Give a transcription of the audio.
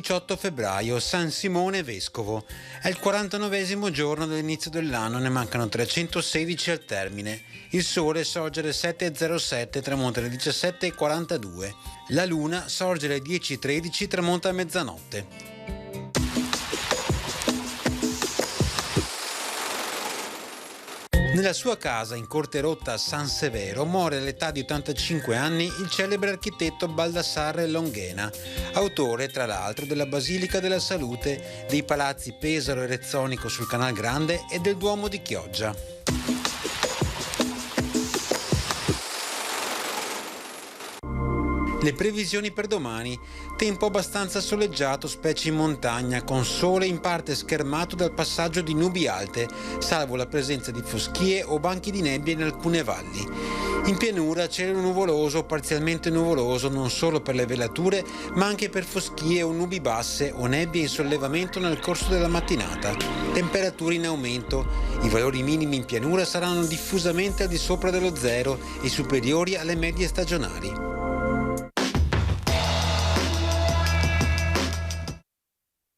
18 febbraio, San Simone Vescovo. È il 49esimo giorno dell'inizio dell'anno, ne mancano 316 al termine. Il sole sorge alle 7.07, tramonta alle 17.42. La luna sorge alle 10.13, tramonta a mezzanotte. Nella sua casa in Corte Rotta a San Severo muore all'età di 85 anni il celebre architetto Baldassarre Longhena, autore tra l'altro della Basilica della Salute, dei palazzi Pesaro e Rezzonico sul Canal Grande e del Duomo di Chioggia. Le previsioni per domani: tempo abbastanza soleggiato, specie in montagna, con sole in parte schermato dal passaggio di nubi alte, salvo la presenza di foschie o banchi di nebbia in alcune valli. In pianura cielo nuvoloso o parzialmente nuvoloso non solo per le velature, ma anche per foschie o nubi basse o nebbie in sollevamento nel corso della mattinata. Temperature in aumento. I valori minimi in pianura saranno diffusamente al di sopra dello zero e superiori alle medie stagionali.